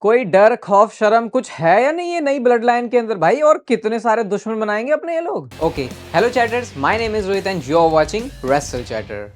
कोई डर, खौफ, शर्म कुछ है या नहीं ये नई ब्लड लाइन के अंदर भाई? और कितने सारे दुश्मन बनाएंगे अपने ये लोग। Okay, hello chatters, my name is Rohit and you are watching Wrestle Chatter.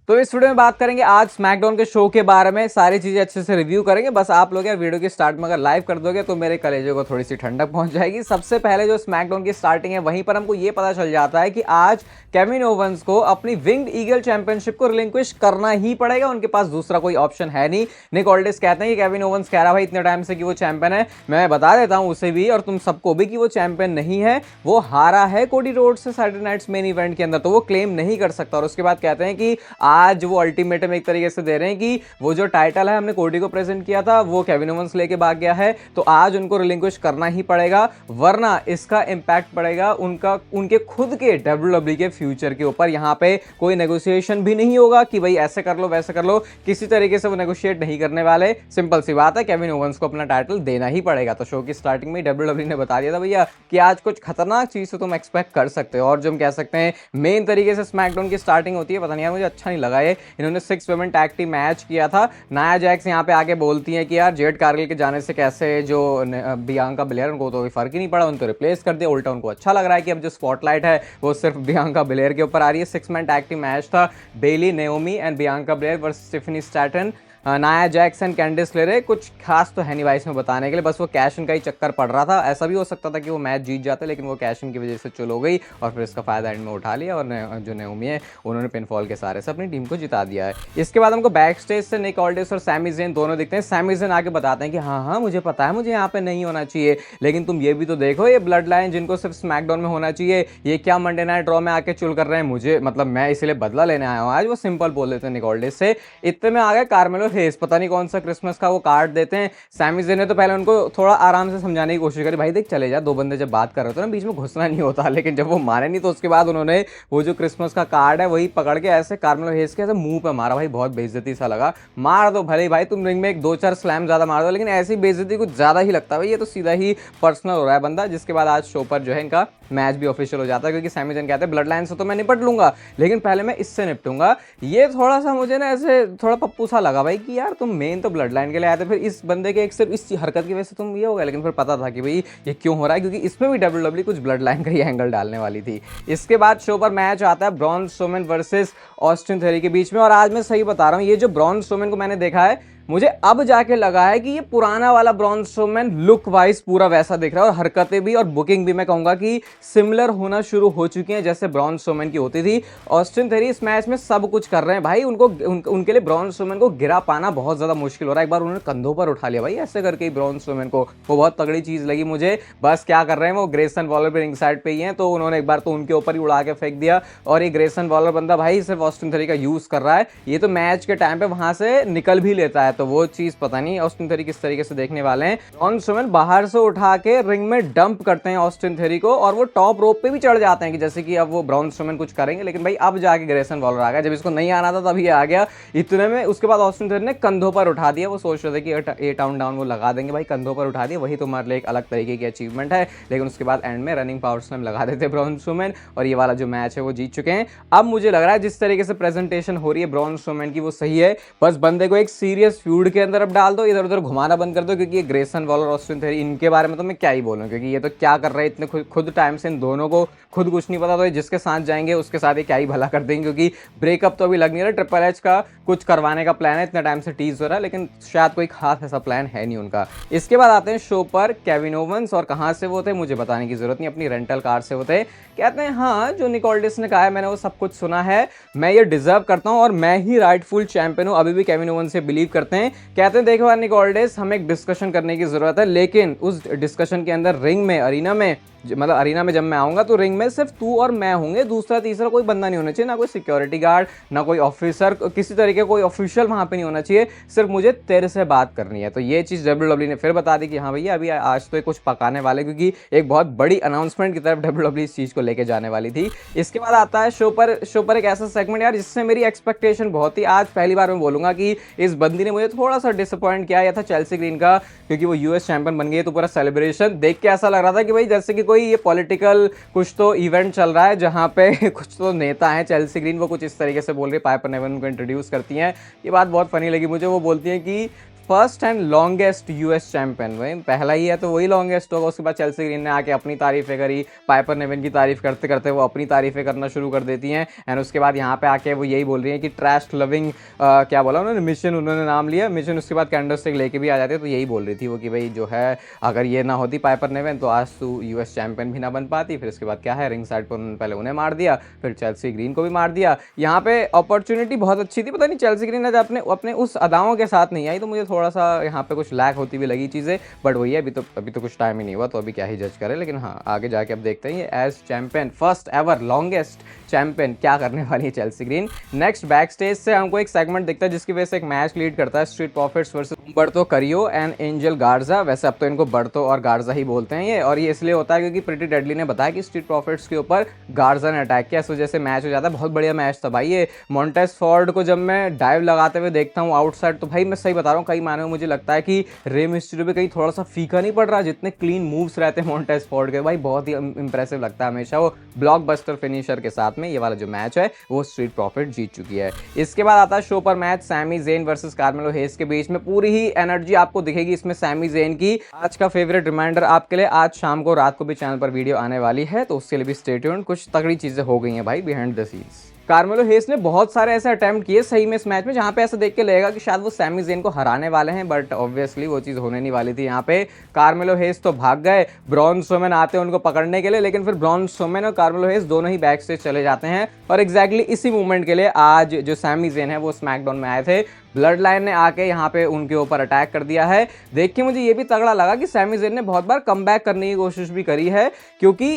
तो इस वीडियो में बात करेंगे आज स्मैकडाउन के शो के बारे में, सारी चीजें अच्छे से रिव्यू करेंगे। बस आप लोग यार वीडियो की स्टार्ट में अगर लाइव कर दोगे तो मेरे कलेजे को थोड़ी सी ठंडक पहुंच जाएगी। सबसे पहले जो स्मैकडाउन की स्टार्टिंग है वहीं पर हमको ये पता चल जाता है कि आज केविन ओवंस को अपनी विंग्ड ईगल चैंपियनशिप को रिलिंक्विश करना ही पड़ेगा। उनके पास दूसरा कोई ऑप्शन है नहीं। निक ऑल्डिस कहते हैं कि केविन ओवंस कह रहा भाई इतने टाइम से कि वो चैंपियन है, मैं बता देता हूं उसे भी और तुम सबको भी कि वो चैंपियन नहीं है, वो हारा है कोडी रोड्स से सैटरडे नाइट्स मेन इवेंट के अंदर, तो वो क्लेम नहीं कर सकता। और उसके बाद कहते हैं कि आज वो अल्टीमेटम एक तरीके से दे रहे हैं कि वो जो टाइटल है हमने कोडी को प्रेजेंट किया था वो केविन ओवंस लेके भाग गया है, तो आज उनको रिलिंक्विश करना ही पड़ेगा, वरना इसका इंपैक्ट पड़ेगा उनके खुद के डब्ल्यूडब्ल्यूई के फ्यूचर के ऊपर। यहां पे कोई नेगोशिएशन भी नहीं होगा कि भाई ऐसे कर लो वैसे कर लो, किसी तरीके से वो नेगोशिएट नहीं करने वाले। सिंपल सी बात है, केविन ओवंस को अपना टाइटल देना ही पड़ेगा। तो शो की स्टार्टिंग में डब्ल्यूडब्ल्यूई ने बता दिया था भैया कि आज कुछ खतरनाक चीज तो तुम एक्सपेक्ट कर सकते हो। और जो हम कह सकते हैं मेन तरीके से स्मैकडाउन की स्टार्टिंग होती है, पता नहीं यार मुझे अच्छा नहीं लगा ये। इन्होंने 6 वुमेन टैग टीम मैच किया था। नाया जैक्स यहाँ पे आके बोलती हैं कि यार जेड कारगिल के जाने से कैसे जो बियांका बिलेयर, उनको तो कोई फर्क ही नहीं पड़ा, उनको रिप्लेस कर दिया। उल्टा उनको अच्छा लग रहा है कि अब जो स्पॉटलाइट है वो सिर्फ बियांका बिलेयर के ऊपर आ रही है। 6 मैन टैग टीम मैच था, Bayley, Naomi and Bianca Belair versus Tiffany Stratton. Nia Jax and Candice LeRae, कुछ खास तो है नहीं भाई इसमें बताने के लिए, बस वो कैश इन का ही चक्कर पड़ रहा था। ऐसा भी हो सकता था कि वो मैच जीत जाते, लेकिन वो कैश इन की वजह से चुल हो गई और फिर इसका फायदा एंड में उठा लिया और जो नेओमी है उन्होंने पिनफॉल के सहारे से अपनी टीम को जिता दिया है। इसके बाद हमको बैक स्टेज से निक ऑल्डिस और सैमी ज़ेन दोनों दिखते हैं। सैमी ज़ेन आके बताते हैं कि हाँ मुझे पता है मुझे यहाँ पे नहीं होना चाहिए, लेकिन तुम ये भी तो देखो ये ब्लड लाइन जिनको सिर्फ स्मैकडाउन में होना चाहिए, ये क्या मंडे नाइट ड्रॉ में आके चुल कर रहे हैं मुझे, मतलब मैं इसलिए बदला लेने आया हूँ आज। वो सिंपल बोल देते हैं निक ऑल्डिस से। इतने में आ गए कार्मेलो हेस, पता नहीं कौन सा क्रिसमस का वो कार्ड देते हैं। सैमी ज़ेन ने तो पहले उनको थोड़ा आराम से समझाने की कोशिश करी, भाई देख चले जा, दो बंदे जब बात कर रहे होते ना बीच में घुसना नहीं होता, लेकिन जब वो माने नहीं तो उसके बाद उन्होंने वो जो क्रिसमस का कार्ड है वही पकड़ के ऐसे कार्मेलो हेस के ऐसे मुंह पे मारा। भाई बहुत बेइज्जती सा लगा। मार दो भले भाई, तुम रिंग में एक 2-4 स्लैम ज्यादा मार दो, लेकिन ऐसी बेइज्जती कुछ ज्यादा ही लगता है भाई, ये तो सीधा ही पर्सनल हो रहा है बंदा। जिसके बाद आज शो पर जो है इनका मैच भी ऑफिशियल हो जाता है, क्योंकि सैमी ज़ेन कहते हैं ब्लड लाइन से तो मैं निपट लूंगा, लेकिन पहले मैं इससे निपटूंगा। ये थोड़ा सा मुझे ना ऐसे थोड़ा पप्पू सा लगा भाई कि यार तुम मेन तो ब्लड लाइन के लिए आए थे, फिर इस बंदे के एक सिर्फ इस हरकत की वजह से तुम ये हो गया। लेकिन फिर पता था कि भाई ये क्यों हो रहा है, क्योंकि इसमें भी डब्ल्यूडब्ल्यूई कुछ ब्लड लाइन का ही एंगल डालने वाली थी। इसके बाद शो पर मैच आता है Braun Strowman versus Austin theory के बीच में। और आज मैं सही बता रहा हूँ, ये जो ब्रॉन स्ट्रोमैन को मैंने देखा है, मुझे अब जाके लगा है कि ये पुराना वाला ब्रॉन स्ट्रोमैन लुक वाइज पूरा वैसा दिख रहा है, और हरकतें भी और बुकिंग भी मैं कहूंगा कि सिमिलर होना शुरू हो चुकी हैं जैसे ब्रॉन स्ट्रोमैन की होती थी। ऑस्टिन थ्योरी इस मैच में सब कुछ कर रहे हैं भाई, उनके लिए ब्रॉन स्ट्रोमैन को गिरा पाना बहुत ज्यादा मुश्किल हो रहा है। एक बार उन्होंने कंधों पर उठा लिया भाई ऐसे करके ही ब्रॉन स्ट्रोमैन को, वो बहुत तगड़ी चीज लगी मुझे। बस क्या कर रहे हैं, वो ग्रेसन वॉलर भी रिंग साइड पे ही है, तो उन्होंने एक बार तो उनके ऊपर ही उड़ा के फेंक दिया। और ये ग्रेसन वॉलर बंदा भाई सिर्फ ऑस्टिन थ्योरी का यूज कर रहा है, ये तो मैच के टाइम पे वहां से निकल भी लेता है, तो वो चीज पता नहीं ऑस्टिन थ्योरी किस तरीके से देखने वाले हैं। ब्रॉन स्ट्रोमैन बाहर से उठा के रिंग में डंप करते हैं ऑस्टिन थ्योरी को, और वो टॉप रोप पे भी चढ़ जाते हैं कि जैसे कि अब वो ब्रॉन स्ट्रोमैन कुछ करेंगे। लेकिन भाई अब जाके ग्रेसन वॉलर आ गया, जब इसको नहीं आना था तब ये आ गया इतने में। उसके बाद ऑस्टिन थ्योरी ने कंधों पर उठा दिया, वो सोच रहे थे कि 8 डाउन वो लगा देंगे, भाई कंधों पर उठा दिया, वही तुम्हारे लिए एक अलग तरीके की अचीवमेंट है। लेकिन उसके बाद एंड में रनिंग पावर स्लैम लगा देते ब्रॉन स्ट्रोमैन, और ये वाला जो मैच है वो जीत चुके हैं। अब मुझे लग रहा है जिस तरीके से प्रेजेंटेशन हो रही है ब्रॉन स्ट्रोमैन की वो सही है, बस बंदे को एक सीरियस फ्यूड के अंदर अब डाल दो, इधर उधर घुमाना बंद कर दो, क्योंकि ये ग्रेसन वॉलर ऑस्टिन थ्योरी इनके बारे में तो मैं क्या ही बोलूं, क्योंकि ये तो क्या कर रहे हैं इतने खुद टाइम से इन दोनों को खुद कुछ नहीं पता, तो जिसके साथ जाएंगे उसके साथ ही क्या ही भला कर देंगे, क्योंकि ब्रेकअप तो अभी लग नहीं रहा। ट्रिपल एच का कुछ करवाने का प्लान है, इतना टाइम से टीज हो रहा है, लेकिन शायद कोई खास ऐसा प्लान है नहीं उनका। इसके बाद आते हैं शो पर केविन ओवंस, और कहां से वो थे मुझे बताने की जरूरत नहीं, अपनी रेंटल कार से वो थे। कहते हैं हाँ जो निक ऑल्डिस ने कहा है मैंने वो सब कुछ सुना है, मैं ये डिजर्व करता हूं और मैं ही राइटफुल चैंपियन हूं, अभी भी केविन ओवंस से बिलीव करते हैं। कहते हैं देखो निक ऑल्डिस, हमें एक डिस्कशन करने की जरूरत है, लेकिन उस डिस्कशन के अंदर रिंग में अरीना में जब मैं आऊंगा तो रिंग में सिर्फ तू और मैं होंगे, दूसरा तीसरा कोई बंदा नहीं होना चाहिए, ना कोई सिक्योरिटी गार्ड, ना कोई ऑफिसर, किसी तरीके कोई ऑफिशियल वहां पे नहीं होना चाहिए, सिर्फ मुझे तेरे से बात करनी है। तो ये चीज डब्ल्यूडब्ल्यूई ने फिर बता दी कि हाँ भैया अभी आज तो कुछ पकाने वाले, क्योंकि एक बहुत बड़ी अनाउंसमेंट की तरफ डब्ल्यूडब्ल्यूई इस चीज को लेके जाने वाली थी। इसके बाद आता है शो पर एक ऐसा सेगमेंट यार जिससे मेरी एक्सपेक्टेशन बहुत थी। आज पहली बार मैं बोलूंगा कि इस बंदी ने मुझे थोड़ा सा डिसअपॉइंट किया था, चेल्सी ग्रीन का, क्योंकि वो यूएस चैंपियन बन गई है, तो पूरा सेलिब्रेशन देख के ऐसा लग रहा था कि भाई जैसे कि कोई ये पॉलिटिकल कुछ तो इवेंट चल रहा है जहां पे कुछ तो नेता हैं चेल्सी ग्रीन, वो कुछ इस तरीके से बोल रही है, पाइपर नेवन उनको इंट्रोड्यूस करती हैं। ये बात बहुत फनी लगी मुझे, वो बोलती हैं कि first and longest US champion. भाई पहला ही है तो वही लॉन्गेस्ट होगा। उसके बाद चेल्सी ग्रीन ने आके अपनी तारीफें करी, पाइपर नेविन की तारीफ करते करते वो अपनी तारीफें करना शुरू कर देती हैं। एंड उसके बाद यहाँ पे आके वो यही बोल रही है कि ट्रैश लविंग क्या बोला उन्होंने, मिशन उन्होंने नाम लिया मिशन। उसके बाद कैंडलस्टिक लेके भी आ जाते, तो यही बोल रही थी वो कि भाई जो है अगर ये ना होती पाइपर नेविन तो आज तू यूएस चैंपियन भी ना बन पाती। फिर उसके बाद क्या है, रिंग साइड पर उन्होंने पहले उन्हें मार दिया, फिर चेल्सी ग्रीन को भी मार दिया। यहाँ पे अपॉर्चुनिटी बहुत अच्छी थी, पता नहीं चेल्सी ग्रीन आज अपने उस अदाओं के साथ नहीं आई, तो मुझे थोड़ा सा यहाँ पे कुछ लैक होती भी लगी चीज़ें। बट वही है, अभी तो कुछ टाइम ही नहीं हुआ, तो अभी क्या ही जज करें। लेकिन हाँ, आगे जाके अब देखते हैं ये as champion, first ever longest champion क्या करने वाली है Chelsea Green. Next backstage से हमको एक सेगमेंट दिखता है जिसकी वजह से एक मैच लीड करता है स्ट्रीट प्रॉफिट्स वर्सेस उम्बर्तो करियो एंड एंजल गार्जा। वैसे अब तो इनको बर्तो और गार्जा ही बोलते हैं ये, और ये इसलिए होता है क्योंकि प्रिटी डेडली ने बताया कि स्ट्रीट प्रॉफिट्स के ऊपर गार्जा ने अटैक किया, इस वजह से मैच हो जाता है। बहुत बढ़िया मैच था भाई ये। मॉन्टेस फोर्ड को जब मैं डाइव लगाते हुए देखता हूँ आउटसाइड, तो भाई मैं सही बता रहा हूँ, कई मायनों में मुझे लगता है कि रे मिस्ट्री पे कहीं थोड़ा सा फीका नहीं पड़ रहा, जितने क्लीन मूव्स रहते हैं मॉन्टेस फोर्ड के, भाई बहुत ही इंप्रेसिव लगता है हमेशा। वो ब्लॉकबस्टर फिनिशर के साथ में ये वाला जो मैच है वो स्ट्रीट प्रॉफिट जीत चुकी है। इसके बाद आता है शो पर match Sami Zayn versus Carmelo Hayes के बीच में। पूरी ही एनर्जी आपको दिखेगी इसमें सैमी ज़ेन की। आज का फेवरेट रिमाइंडर आपके लिए, आज शाम को रात को भी चैनल पर वीडियो आने वाली है, तो उसके लिए भी स्टे ट्यून्ड। कुछ तगड़ी चीजें हो गई हैं भाई बिहाइंड द सीन्स। कार्मेलो हेस ने बहुत सारे ऐसे अटेम्प्ट किए सही में इस मैच में जहां पे ऐसा देख के लगेगा कि शायद वो सैमी ज़ेन को हराने वाले हैं, बट ऑब्वियसली वो चीज़ होने नहीं वाली थी। यहाँ पे कार्मेलो हेस तो भाग गए, ब्रॉन स्ट्रोमैन आते हैं उनको पकड़ने के लिए, लेकिन फिर ब्रॉन स्ट्रोमैन और कार्मेलो हेस दोनों ही बैक स्टेज चले जाते हैं। और एग्जैक्टली इसी मूवमेंट के लिए आज जो सैमी ज़ेन है वो स्मैकडाउन में आए थे। ब्लड लाइन ने आके यहाँ पे उनके ऊपर अटैक कर दिया है। देख के मुझे ये भी तगड़ा लगा कि सैमी ज़ेन ने बहुत बार कमबैक करने की कोशिश भी करी है, क्योंकि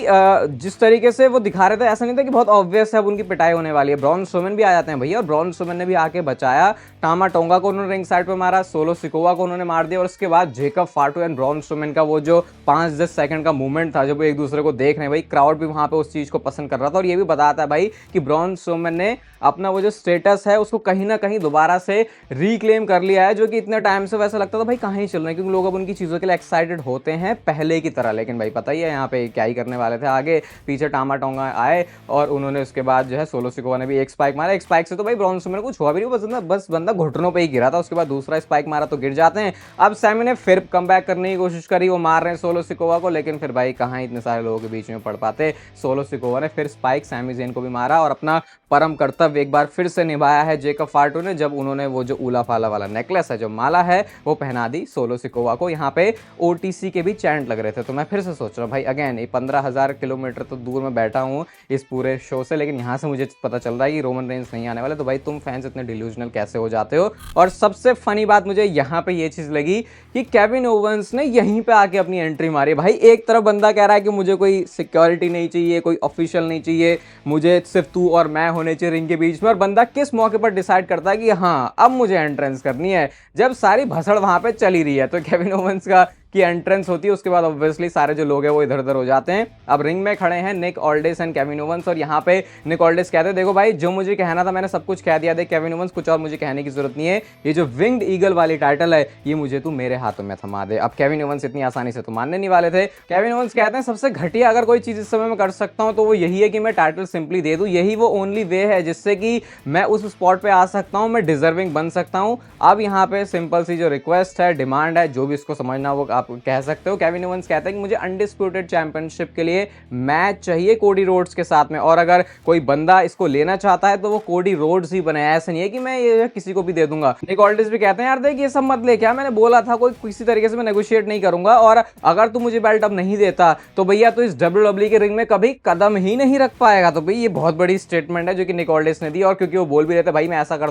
जिस तरीके से वो दिखा रहे थे ऐसा नहीं था कि बहुत ऑब्वियस है अब उनकी पिटाई होने वाली है। ब्रॉन स्ट्रोमैन भी आ जाते हैं भैया, और ब्रॉन स्ट्रोमैन ने भी आके बचाया। टामा टोंगा को उन्होंने रिंग साइड पर मारा, सोलो सिकोवा को उन्होंने मार दिया, और उसके बाद जेकब फाटू एंड ब्रॉन स्ट्रोमैन का वो जो 5-10 सेकंड का मूवमेंट था जब वो एक दूसरे को देख रहे हैं, भाई क्राउड भी वहां पे उस चीज को पसंद कर रहा था। और ये भी बताता है भाई कि ब्रॉन स्ट्रोमैन ने अपना वो जो स्टेटस है उसको कहीं ना कहीं दोबारा से रिक्लेम कर लिया है, जो कि इतने टाइम से वैसा लगता था भाई कहाँ ही चल रहे हैं, क्योंकि लोग अब उनकी चीज़ों के लिए एक्साइटेड होते हैं पहले की तरह। लेकिन भाई पता ही है यहाँ पे क्या ही करने वाले थे। आगे पीछे टामा टोंगा आए और उन्होंने उसके बाद जो है सोलो सिकोवा ने भी एक स्पाइक मारा। एक स्पाइक से तो भाई ब्रॉन स्ट्रोमैन को छुआ भी नहीं पसंद, बस बंदा घुटनों पर ही गिरा था। उसके बाद दूसरा स्पाइक मारा तो गिर जाते हैं। अब सैमी ने फिर कमबैक करने की कोशिश करी, वो मार रहे हैं सोलो सिकोवा को, लेकिन फिर भाई कहाँ इतने सारे लोगों के बीच में पड़ पाते। सोलो सिकोवा ने फिर स्पाइक सैमी ज़ेन को भी मारा और अपना परम कर्तव्य एक बार फिर से निभाया है जेकब फाटू ने, जब उन्होंने वो जो उला फाला वाला नेकलेस है, जो माला है, वो पहना दी सोलो सिकोवा को। यहाँ पे ओटीसी के भी चैंट लग रहे थे, तो मैं फिर से सोच रहा हूँ भाई अगेन ये 15,000 किलोमीटर तो दूर में बैठा हूँ इस पूरे शो से, लेकिन यहाँ से मुझे पता चल रहा है कि रोमन रेंज नहीं आने वाले। तो भाई तुम फैंस इतने डिल्यूजनल कैसे हो जाते हो। और सबसे फनी बात मुझे यहाँ पे ये चीज़ लगी कि केविन ओवेंस ने यहीं पे आके अपनी एंट्री मारी। भाई एक तरफ बंदा कह रहा है कि मुझे कोई सिक्योरिटी नहीं चाहिए, कोई ऑफिशियल नहीं चाहिए, मुझे सिर्फ तू और मैं होने चाहिए रिंग के बीच में, और बंदा किस मौके पर डिसाइड करता है कि हाँ अब मुझे एंट्रेंस करनी है, जब सारी भसड़ वहां पे चली रही है। तो केविन ओवेंस का की एंट्रेंस होती है, उसके बाद ऑब्वियसली सारे जो लोग हैं वो इधर उधर हो जाते हैं। अब रिंग में खड़े हैं निक ऑल्डिस एंड केविन ओवेंस, और यहाँ पे निक ऑल्डिस कहते हैं देखो भाई जो मुझे कहना था मैंने सब कुछ कह दिया, देख केविन ओवेंस कुछ और मुझे कहने की जरूरत नहीं है, ये जो विंग्ड ईगल वाली टाइटल है ये मुझे तू मेरे हाथों में थमा दे। अब केविन ओवेंस इतनी आसानी से तो मानने नहीं वाले थे। केविन ओवेंस कहते हैं सबसे घटिया अगर कोई चीज इस समय में कर सकता हूं तो वो यही है कि मैं टाइटल सिंपली दे दूं, यही वो ओनली वे है जिससे कि मैं उस स्पॉट पे आ सकता हूं, मैं डिजर्विंग बन सकता हूं। अब यहाँ पे सिंपल सी जो रिक्वेस्ट है, डिमांड है, जो भी इसको समझना वो आप कह सकते हो। केविन ओवेंस कहता है कि मुझे अनडिस्प्यूटेड चैंपियनशिप के लिए मैच चाहिए कोडी रोड्स के साथ में, और अगर कोई बंदा इसको लेना चाहता है तो वो कोडी रोड्स ही बने, ऐसा नहीं है कि मैं ये किसी को भी दे दूंगा। निक ऑल्डिस भी कहते हैं यार देख ये सब मत ले, क्या मैंने बोला था कोई किसी तरीके से मैं नेगोशिएट नहीं करूंगा, और अगर तू मुझे बेल्ट अब नहीं देता तो भैया तो इस WWE के रिंग में कभी कदम ही नहीं रख पाएगा। तो भाई ये बहुत बड़ी स्टेटमेंट है जो कि निक ऑल्डिस ने दी, और क्योंकि वो बोल भी रहते भाई मैं ऐसा कर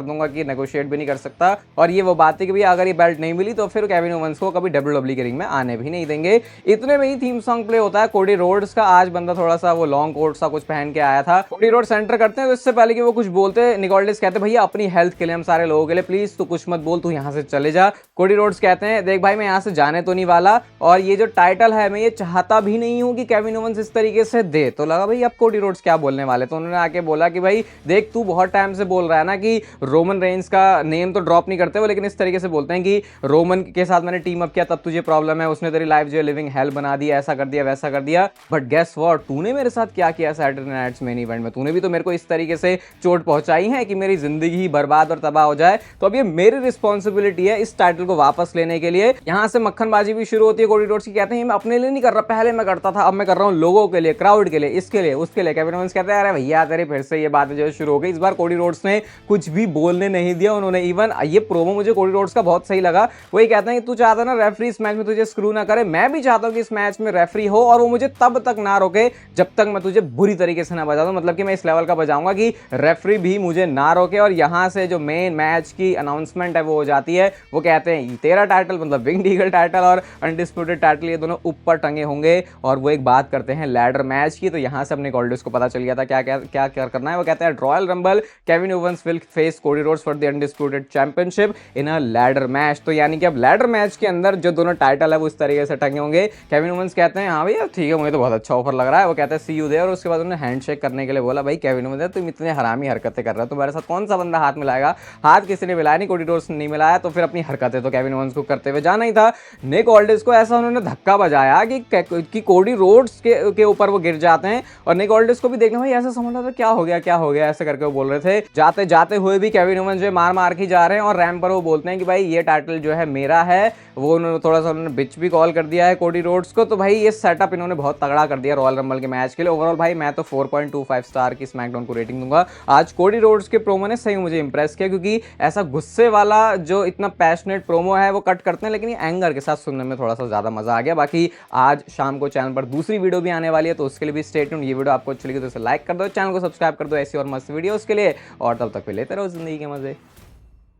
दूंगा कि नेगोशिएट भी नहीं कर सकता, और ये वो बात है कि भैया अगर ये बेल्ट नहीं मिली तो फिर केविन ओवेंस को कभी WWE के रिंग में आने भी नहीं देंगे। इतने में ही थीम सॉन्ग प्ले होता है कोडी रोड्स का। आज बंदा थोड़ा सा वो लॉन्ग कोट सा कुछ पहन के आया था। कोडी रोड्स एंटर करते हैं तो इससे पहले कि वो कुछ बोलते निक ऑल्डिस कहते भैया अपनी हेल्थ के लिए, हम सारे लोगों के लिए प्लीज तू कुछ मत बोल, तू यहाँ से चले जा। कोडी रोड्स कहते हैं देख भाई मैं यहाँ से जाने तो नहीं वाला, और ये जो टाइटल है मैं ये चाहता भी नहीं हूँ कि केविन ओवेंस इस तरीके से दे। तो लगा भाई अब कोडी रोड्स क्या बोलने वाले, तो उन्होंने आके बोला कि भाई देख तू बहुत टाइम से बोल रहा है ना कि रोमन रेंज का नेम तो ड्रॉप नहीं करते वो, लेकिन इस तरीके से बोलते हैं कि रोमन के साथ मैंने टीम अप किया तब तुझे प्रॉब्लम है, उसने तेरी लाइफ जो है लिविंग हेल बना दी, ऐसा कर दिया वैसा कर दिया। बट गेस व्हाट, तूने मेरे साथ क्या किया सैटरडे नाइट्स मेन इवेंट में? तूने भी तो मेरे को इस तरीके से चोट पहुंचाई है कि मेरी जिंदगी ही बर्बाद और तबाह हो जाए। तो अब ये मेरी रिस्पॉन्सिबिलिटी है इस टाइटल को वापस लेने के लिए। यहां से मक्खनबाजी भी शुरू होती है कोडी रोड्स की। कहते हैं मैं अपने लिए नहीं कर रहा, पहले मैं करता था, अब मैं कर रहा हूं लोगों के लिए, क्राउड के लिए, इसके लिए उसके लिए। केविन ओवेंस कहते हैं अरे भैया तेरी फिर से ये बातें जो शुरू हो गई। इस बार कोडी रोड्स ने कुछ भी बोलने नहीं दिया उन्होंने। इवन ये प्रोमो मुझे कोडी रोड्स का बहुत सही लगा। वो ये कहते हैं कि तू चाहता ना रेफरी इस मैच में तुझे स्क्रू ना करे, मैं भी चाहता हूं कि इस मैच में रेफरी हो और वो मुझे तब तक ना रोके जब तक मैं तुझे बुरी तरीके से ना बजा दूं। मतलब कि मैं इस लेवल का बजाऊंगा कि रेफरी भी मुझे ना रोके। और यहां से जो मेन मैच की अनाउंसमेंट है वो हो जाती है। वो कहते हैं तेरा टाइटल मतलब विंग्ड ईगल टाइटल और अनडिस्प्यूटेड टाइटल ये दोनों ऊपर टंगे होंगे। और वो एक बात करते हैं लैडर मैच की। तो यहां से अपने गोल्डर्स को पता चल गया था क्या क्या क्या क्या करना है। वो कहते हैं royal rumble Kevin Owens will face Cody Rhodes for the undisputed championship in a ladder match. तो यानी कि अब लैडर मैच के अंदर जो दोनों टाइटल है वो इस तरीके से टंगे होंगे। केविन ओवेंस कहते हैं हाँ भैया ठीक है, मुझे तो बहुत अच्छा ऑफर लग रहा है। वो कहते हैं सी यू देयर। और उसके बाद उन्होंने हैंडशेक करने के लिए बोला भाई केविन ओवेंस तुम इतने हरामी हरकतें कर रहे हो, तुम्हारे साथ कौन सा बंदा हाथ मिलाएगा? हाथ किसी ने मिलाया नहीं, कोडी रोड्स ने नहीं मिलाया। तो फिर अपनी हरकतें तो केविन ओवेंस को करते हुए जाना ही था। निक ऑल्डिस को ऐसा उन्होंने धक्का बजाया कि कोडी रोड्स के ऊपर वो गिर जाते हैं। और निक ऑल्डिस को भी देखना भाई ऐसा समझ रहा था क्या हो गया ऐसे करके वो बोल रहे थे। जाते जाते हुए भी केविन ओवेंस जो मार के जा रहे हैं और रैंप पर वो बोलते हैं कि भाई ये टाइटल जो है मेरा है। वो उन्होंने थोड़ा सा उन्होंने बिच भी कॉल कर दिया है कोडी रोड्स को। तो भाई ये सेटअप इन्होंने बहुत तगड़ा कर दिया रॉयल रंबल के मैच के लिए। ओवरऑल भाई मैं तो 4.25 स्टार की स्मैकडाउन को रेटिंग दूंगा। आज कोडी रोड्स के प्रोमो ने सही मुझे इंप्रेस किया, क्योंकि ऐसा गुस्से वाला जो इतना पैशनेट प्रोमो है वो कट करते हैं, लेकिन ये एंगर के साथ सुनने में थोड़ा सा ज्यादा मजा आ गया। बाकी आज शाम को चैनल पर दूसरी वीडियो भी आने वाली है, तो उसके लिए भी स्टे ट्यून्ड। ये वीडियो आपको अच्छी लगी तो इसे लाइक कर दो, चैनल को सब्सक्राइब कर दो ऐसी और मस्त वीडियोस के लिए। और तब तक पे लेते रहो जिंदगी के मजे।